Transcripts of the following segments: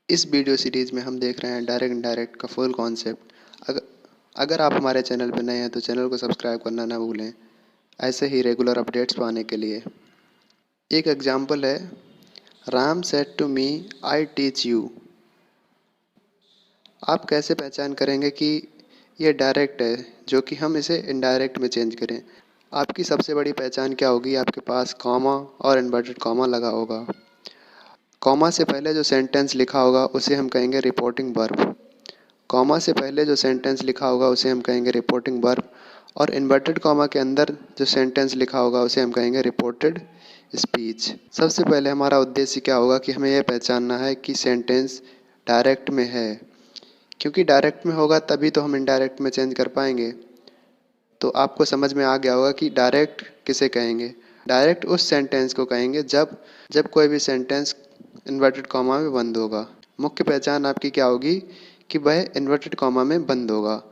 इस video series में हम देख रहे हैं डायरेक्ट इनडायरेक्ट का फुल कॉन्सेप्ट। अगर अगर आप हमारे चैनल पर नए हैं तो चैनल को सब्सक्राइब करना ना भूलें, ऐसे ही रेगुलर अपडेट्स पाने के लिए। एक एग्जांपल है, Ram said to me I teach you. आप कैसे पहचान करेंगे कि ये डायरेक्ट है, जो कि हम इसे इनडायरेक्ट में चेंज करें। आपकी सबसे बड़ी पहचान क्या होगी, आपके पास कॉमा और इन्वर्टेड कॉमा लगा होगा। कॉमा से पहले जो सेंटेंस लिखा होगा उसे हम कहेंगे रिपोर्टिंग वर्ब। कॉमा से पहले जो सेंटेंस लिखा होगा उसे हम कहेंगे रिपोर्टिंग वर्ब, और इन्वर्टेड कॉमा के अंदर जो सेंटेंस लिखा होगा उसे हम कहेंगे रिपोर्टेड स्पीच। सबसे पहले हमारा उद्देश्य क्या होगा कि हमें यह पहचानना है कि सेंटेंस डायरेक्ट में है, क्योंकि डायरेक्ट में होगा तभी तो हम इनडायरेक्ट में चेंज कर पाएंगे। तो आपको समझ में आ गया होगा कि डायरेक्ट किसे कहेंगे। डायरेक्ट उस सेंटेंस को कहेंगे जब जब कोई भी सेंटेंस इन्वर्टेड कॉमा में बंद होगा। मुख्य पहचान आपकी क्या होगी कि वह इन्वर्टेड कॉमा में बंद होगा,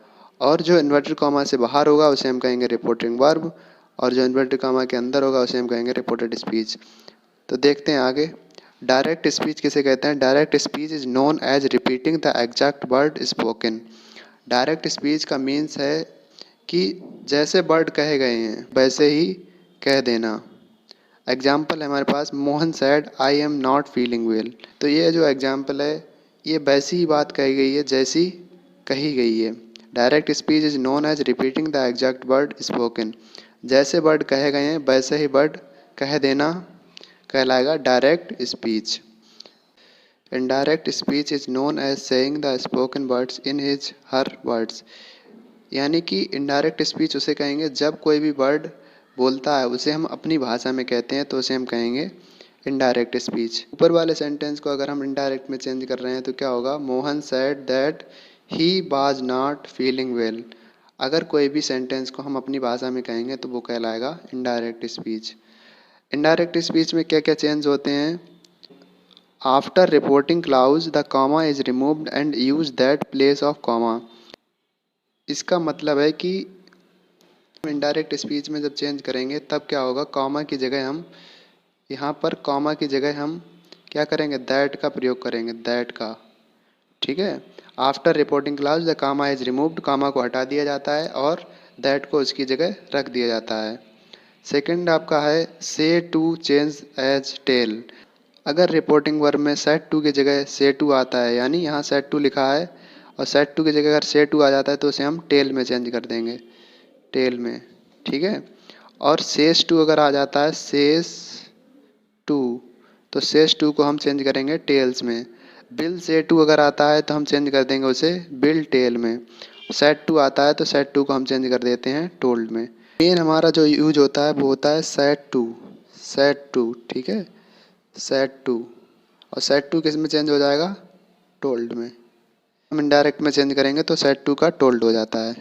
और जो इन्वर्टेड कॉमा से बाहर होगा उसे हम कहेंगे रिपोर्टिंग वर्ब, और जो इन्वर्टेड कॉमा के अंदर होगा उसे हम कहेंगे रिपोर्टेड स्पीच। तो देखते हैं आगे। डायरेक्ट स्पीच किसे कहते हैं? Direct speech is known as repeating the exact word spoken. Direct speech का मीन्स है कि जैसे वर्ड कहे गए हैं वैसे ही कह देना। एग्जाम्पल है हमारे पास, Mohan said I am not feeling well. तो ये जो एग्जाम्पल है, ये वैसी ही बात कही गई है जैसी कही गई है। Direct speech is known as repeating the exact word spoken. जैसे वर्ड कहे गए हैं वैसे ही वर्ड कह देना कहलाएगा direct speech. Indirect speech is known as saying the spoken words in his her words. यानी कि इनडायरेक्ट स्पीच उसे कहेंगे जब कोई भी वर्ड बोलता है उसे हम अपनी भाषा में कहते हैं, तो उसे हम कहेंगे इनडायरेक्ट स्पीच। ऊपर वाले सेंटेंस को अगर हम इनडायरेक्ट में चेंज कर रहे हैं तो क्या होगा? Mohan said that he was not feeling well. अगर कोई भी सेंटेंस को हम अपनी भाषा में कहेंगे तो वो कहलाएगा इनडायरेक्ट स्पीच। इनडायरेक्ट स्पीच में क्या क्या चेंज होते हैं? After reporting clause the comma is removed and use that place of comma. इसका मतलब है कि इनडायरेक्ट स्पीच में जब चेंज करेंगे तब क्या होगा? कॉमा की जगह हम यहाँ पर कॉमा की जगह हम क्या करेंगे? दैट का प्रयोग करेंगे, दैट का। ठीक है। After reporting clause the comma is removed, comma को हटा दिया जाता है और दैट को उसकी जगह रख दिया जाता है। सेकंड आपका है से टू चेंज एज टेल। अगर रिपोर्टिंग वर्ब में सेट टू की जगह से टू आता है, यानी यहाँ सेट टू लिखा है और सेट टू की जगह अगर से टू आ जाता है तो उसे हम टेल में चेंज कर देंगे, टेल में। ठीक है। और सेस टू अगर आ जाता है, सेस टू, तो सेस टू को हम चेंज करेंगे टेल्स में। बिल से टू अगर आता है तो हम चेंज कर देंगे उसे बिल टेल में। सेट टू आता है तो सेट टू को हम चेंज कर देते हैं टोल्ड में। मेन हमारा जो यूज होता है वो होता है सेट टू, सेट टू। ठीक है, सेट टू। और सेट टू किस में चेंज हो जाएगा? टोल्ड में। हम इनडायरेक्ट में चेंज करेंगे तो सेट टू का टोल्ड हो जाता है।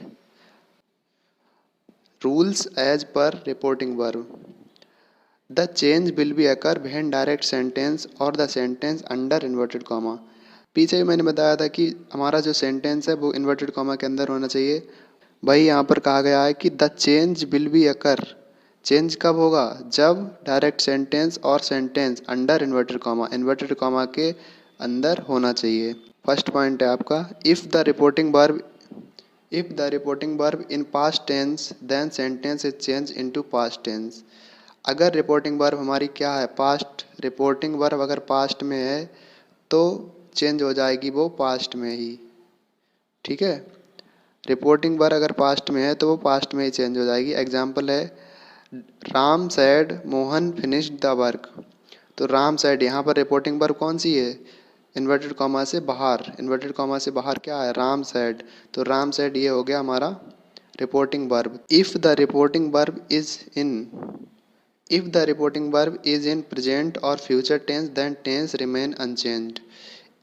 Rules as per reporting verb. The change will be occur when direct sentence और the sentence under inverted comma. पीछे ही मैंने बताया था कि हमारा जो सेंटेंस है वो इन्वर्टेड कॉमा के अंदर होना चाहिए। वही यहाँ पर कहा गया है कि the change will be occur. Change कब होगा? जब डायरेक्ट सेंटेंस और सेंटेंस अंडर इन्वर्टेड कॉमा के अंदर होना चाहिए। फर्स्ट पॉइंट है आपका, if the reporting verb in past tense then sentence is change into past tense. अगर रिपोर्टिंग वर्ब हमारी क्या है? पास्ट। रिपोर्टिंग वर्ब अगर पास्ट में है तो चेंज हो जाएगी वो पास्ट में ही। ठीक है। रिपोर्टिंग वर्ब अगर पास्ट में है तो वो पास्ट में ही चेंज हो जाएगी। एग्जाम्पल है, Ram sad Mohan finished the work. तो राम सैड, यहाँ पर रिपोर्टिंग वर्ब कौन सी है? इन्वर्टेड कॉमा से बाहर। इन्वर्टेड कॉमा से बाहर क्या है? राम सैड। तो राम सैड ये हो गया हमारा reporting verb. If the reporting verb is in If the reporting verb is in present or future tense then tense remain unchanged।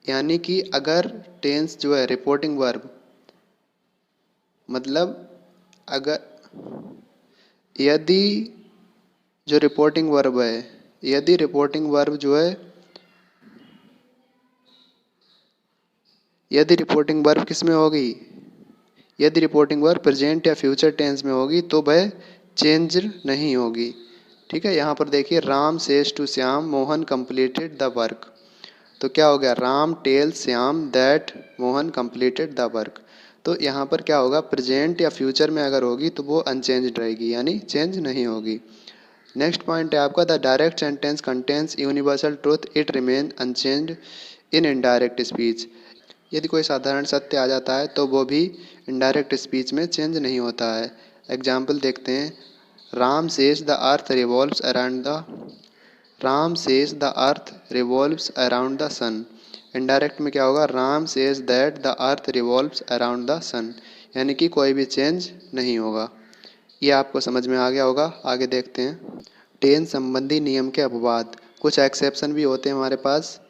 यानी कि अगर टेंस जो है रिपोर्टिंग वर्ब, मतलब अगर यदि जो रिपोर्टिंग वर्ब है, यदि रिपोर्टिंग वर्ब जो है, यदि रिपोर्टिंग वर्ब किस में होगी? यदि रिपोर्टिंग वर्ब प्रेजेंट या फ्यूचर टेंस में होगी तो वह चेंज नहीं होगी। ठीक है। यहाँ पर देखिए, Ram says to Shyam Mohan completed the work. तो क्या हो गया, Ram tell Shyam that Mohan completed the work. तो यहाँ पर क्या होगा, प्रेजेंट या फ्यूचर में अगर होगी तो वो अनचेंज्ड रहेगी, यानी चेंज नहीं होगी। नेक्स्ट पॉइंट है आपका, the direct sentence contains universal truth it remain unchanged in indirect speech. यदि कोई साधारण सत्य आ जाता है तो वो भी इनडायरेक्ट स्पीच में चेंज नहीं होता है। एग्जाम्पल देखते हैं, Ram says the earth revolves around the Ram says the earth revolves around the sun. Indirect में क्या होगा, Ram says that the earth revolves around the sun, यानी कि कोई भी चेंज नहीं होगा। ये आपको समझ में आ गया होगा। आगे देखते हैं, टेंस संबंधी नियम के अपवाद। कुछ एक्सेप्शन भी होते हैं हमारे पास।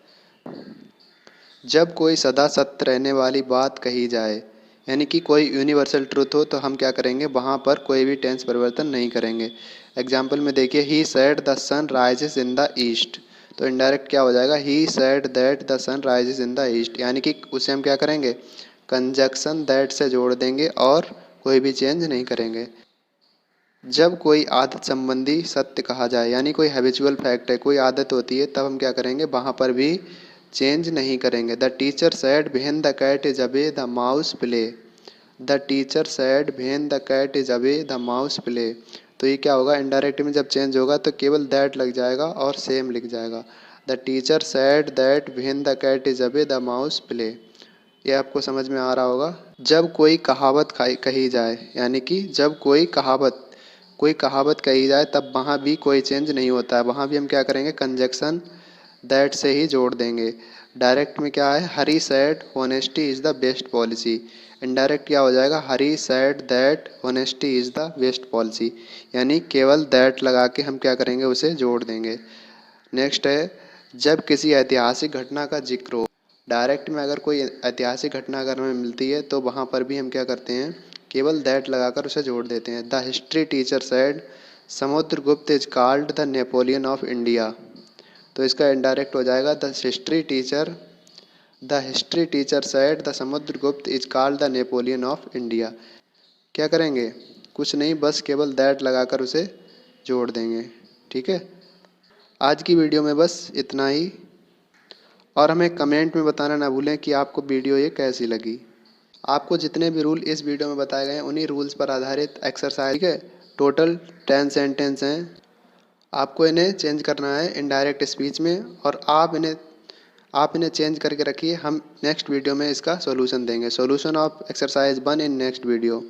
जब कोई सदा सत्य रहने वाली बात कही जाए, यानी कि कोई यूनिवर्सल ट्रूथ हो, तो हम क्या करेंगे, वहाँ पर कोई भी टेंस परिवर्तन नहीं करेंगे। एग्जाम्पल में देखिए, he said the sun rises in the east. तो इनडायरेक्ट क्या हो जाएगा, he said that the sun rises in the east, यानी कि उसे हम क्या करेंगे, कंजक्शन दैट से जोड़ देंगे और कोई भी चेंज नहीं करेंगे। जब कोई आदत संबंधी सत्य कहा जाए, यानी कोई हैबिचुअल फैक्ट है, कोई आदत होती है, तब हम क्या करेंगे, वहाँ पर भी चेंज नहीं करेंगे। The teacher said when the cat is away the mouse play. The teacher said when the cat is away the mouse play. तो ये क्या होगा, इनडायरेक्ट में जब चेंज होगा तो केवल दैट लग जाएगा और सेम लिख जाएगा। The teacher said that when the cat is away the mouse play. ये आपको समझ में आ रहा होगा। जब कोई कहावत कही जाए, यानी कि जब कोई कहावत कही जाए, तब वहाँ भी कोई चेंज नहीं होता है, वहाँ भी हम क्या करेंगे, कंजक्शन दैट से ही जोड़ देंगे। डायरेक्ट में क्या है, Hari said honesty is the best policy. Indirect क्या हो जाएगा, Hari said that honesty is the best policy, यानी केवल दैट लगा के हम क्या करेंगे, उसे जोड़ देंगे। नेक्स्ट है, जब किसी ऐतिहासिक घटना का जिक्र हो। डायरेक्ट में अगर कोई ऐतिहासिक घटना अगर हमें मिलती है तो वहाँ पर भी हम क्या करते हैं, केवल दैट लगाकर उसे जोड़ देते हैं। The history teacher said Samudragupta is called the Napoleon of India. तो इसका इनडायरेक्ट हो जाएगा, the history teacher said the Samudragupta is called the Napoleon of India. क्या करेंगे, कुछ नहीं, बस केवल दैट लगाकर उसे जोड़ देंगे। ठीक है, आज की वीडियो में बस इतना ही, और हमें कमेंट में बताना ना भूलें कि आपको वीडियो ये कैसी लगी। आपको जितने भी रूल इस वीडियो में बताए गए हैं, उन्हीं रूल्स पर आधारित एक्सरसाइज। ठीक है, टोटल 10 सेंटेंस हैं। आपको इन्हें चेंज करना है इनडायरेक्ट स्पीच में, और आप इन्हें चेंज करके रखिए। हम नेक्स्ट वीडियो में इसका सॉल्यूशन देंगे। Solution of exercise 1 in next video.